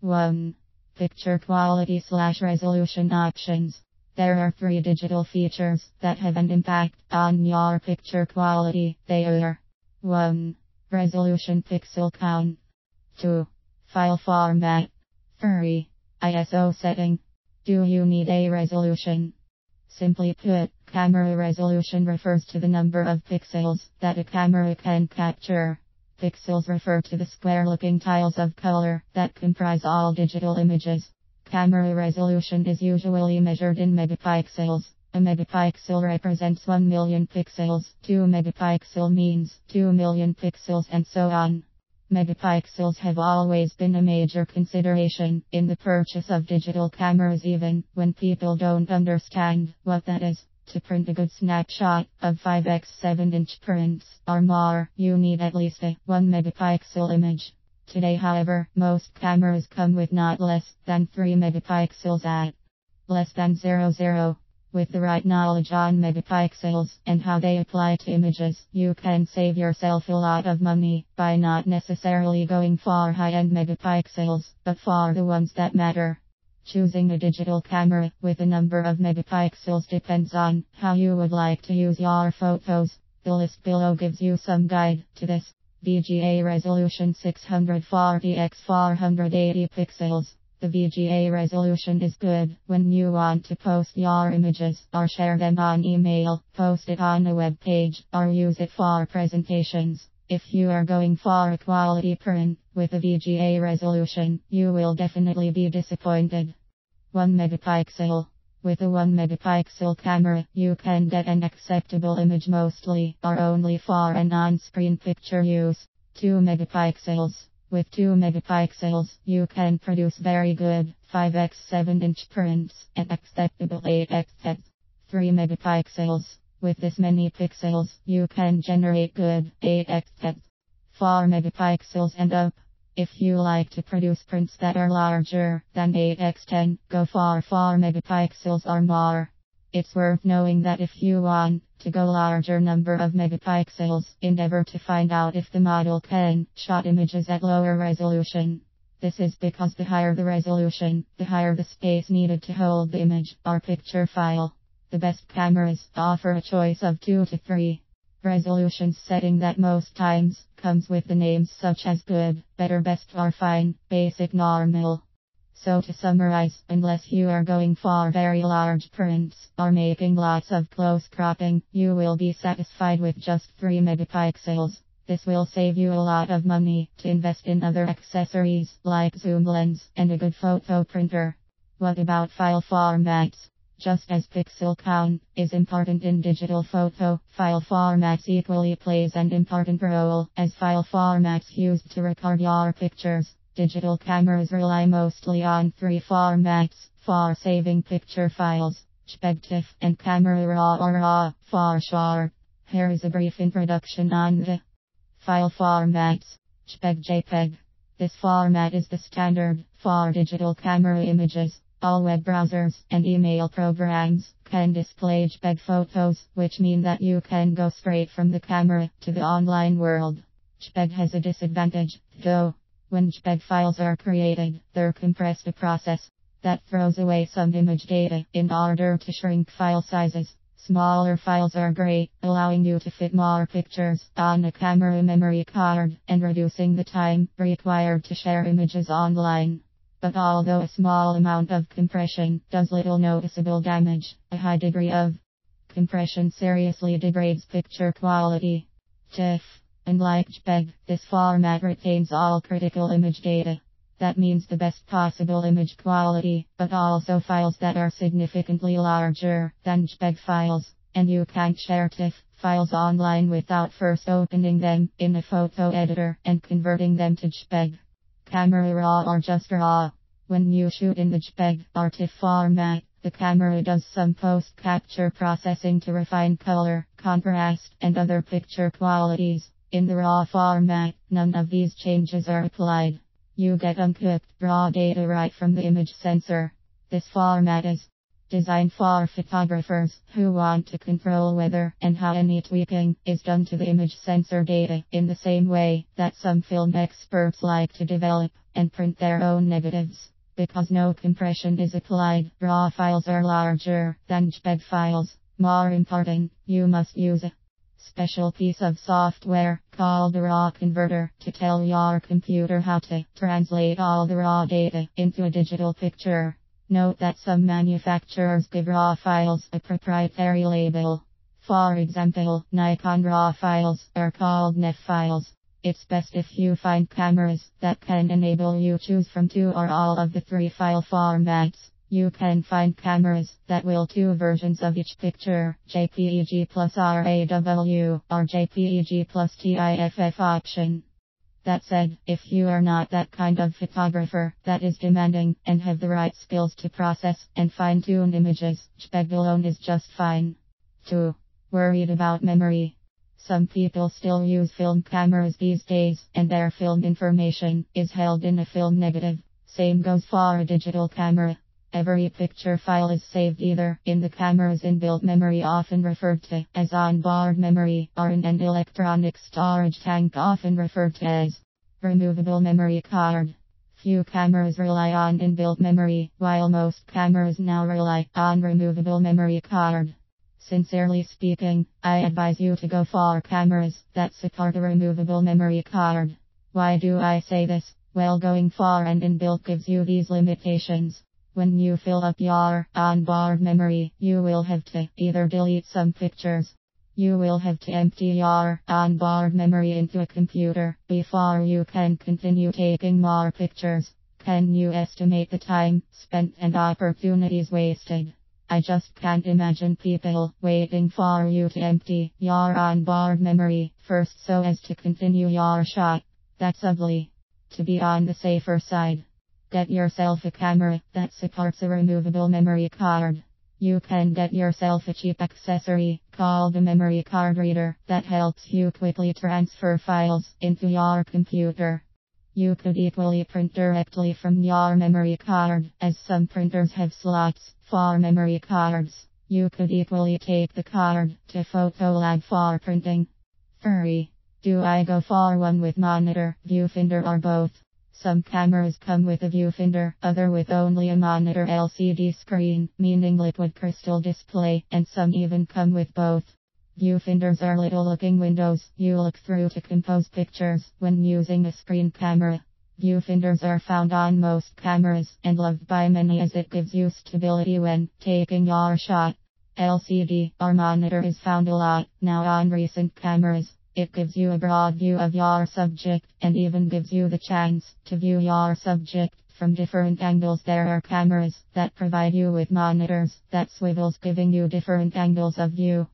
1. Picture quality/resolution options. There are three digital features that have an impact on your picture quality. They are 1. Resolution pixel count. 2. File format. 3. ISO setting. Do you need a resolution? Simply put, camera resolution refers to the number of pixels that a camera can capture. Pixels refer to the square-looking tiles of color that comprise all digital images. Camera resolution is usually measured in megapixels. A megapixel represents 1 million pixels, 2 megapixel means 2 million pixels, and so on. Megapixels have always been a major consideration in the purchase of digital cameras, even when people don't understand what that is. To print a good snapshot of 5x 7-inch prints or more, you need at least a 1 megapixel image. Today, however, most cameras come with not less than 3 megapixels at less than 00. With the right knowledge on megapixels and how they apply to images, you can save yourself a lot of money by not necessarily going for high-end megapixels, but for the ones that matter. Choosing a digital camera with a number of megapixels depends on how you would like to use your photos. The list below gives you some guide to this. VGA resolution 640 x 480 pixels. The VGA resolution is good when you want to post your images or share them on email, post it on a web page, or use it for presentations. If you are going for a quality print with a VGA resolution, you will definitely be disappointed. 1 megapixel. With a 1 megapixel camera, you can get an acceptable image mostly or only for an on-screen picture use. 2 megapixels. With 2 megapixels, you can produce very good 5x 7-inch prints and acceptable 8x. 3 megapixels. With this many pixels, you can generate good 8x. 4 megapixels and up. If you like to produce prints that are larger than 8x10, go for 4 megapixels or more. It's worth knowing that if you want to go larger number of megapixels, endeavor to find out if the model can shot images at lower resolution. This is because the higher the resolution, the higher the space needed to hold the image or picture file. The best cameras offer a choice of 2 to 3 resolutions setting that most times comes with the names such as good, better, best, or fine, basic, normal. So to summarize, unless you are going for very large prints or making lots of close cropping, you will be satisfied with just 3 megapixels. This will save you a lot of money to invest in other accessories like zoom lens and a good photo printer. What about file formats? Just as pixel count is important in digital photo, file formats equally plays an important role as file formats used to record your pictures. Digital cameras rely mostly on 3 formats for saving picture files: JPEG, TIFF, and Camera Raw or RAW for short. Here is a brief introduction on the file formats. JPEG. This format is the standard for digital camera images. All web browsers and email programs can display JPEG photos, which mean that you can go straight from the camera to the online world. JPEG has a disadvantage, though. When JPEG files are created, they're compressed, a process that throws away some image data in order to shrink file sizes. Smaller files are great, allowing you to fit more pictures on a camera memory card and reducing the time required to share images online. But although a small amount of compression does little noticeable damage, a high degree of compression seriously degrades picture quality. TIFF. Unlike JPEG, this format retains all critical image data. That means the best possible image quality, but also files that are significantly larger than JPEG files, and you can't share TIFF files online without first opening them in a photo editor and converting them to JPEG. Camera Raw or just RAW. When you shoot in the JPEG or TIFF format, the camera does some post-capture processing to refine color, contrast, and other picture qualities. In the RAW format, none of these changes are applied. You get uncooked raw data right from the image sensor. This format is designed for photographers who want to control whether and how any tweaking is done to the image sensor data in the same way that some film experts like to develop and print their own negatives. Because no compression is applied, RAW files are larger than JPEG files. More important, you must use a special piece of software called a RAW converter to tell your computer how to translate all the raw data into a digital picture. Note that some manufacturers give RAW files a proprietary label. For example, Nikon RAW files are called NEF files. It's best if you find cameras that can enable you choose from 2 or all of the 3 file formats. You can find cameras that will 2 versions of each picture, JPEG plus RAW, or JPEG plus TIFF option. That said, if you are not that kind of photographer that is demanding and have the right skills to process and fine-tune images, JPEG alone is just fine. 2. Worried about memory? Some people still use film cameras these days, and their film information is held in a film negative. Same goes for a digital camera. Every picture file is saved either in the camera's inbuilt memory, often referred to as onboard memory, or in an electronic storage tank, often referred to as removable memory card. Few cameras rely on inbuilt memory, while most cameras now rely on removable memory card. Sincerely speaking, I advise you to go for cameras that support a removable memory card. Why do I say this? Well, going for an inbuilt gives you these limitations. When you fill up your onboard memory, you will have to either delete some pictures. You will have to empty your onboard memory into a computer before you can continue taking more pictures. Can you estimate the time spent and opportunities wasted? I just can't imagine people waiting for you to empty your onboard memory first so as to continue your shot. That's ugly. To be on the safer side, get yourself a camera that supports a removable memory card. You can get yourself a cheap accessory called a memory card reader that helps you quickly transfer files into your computer. You could equally print directly from your memory card, as some printers have slots for memory cards. You could equally take the card to Photolab for printing. 3. Do I go for one with monitor, viewfinder, or both? Some cameras come with a viewfinder, other with only a monitor LCD screen, meaning liquid crystal display, and some even come with both. Viewfinders are little looking windows you look through to compose pictures when using a screen camera. Viewfinders are found on most cameras and loved by many as it gives you stability when taking your shot. LCD or monitor is found a lot now on recent cameras. It gives you a broad view of your subject and even gives you the chance to view your subject from different angles. There are cameras that provide you with monitors that swivels, giving you different angles of view.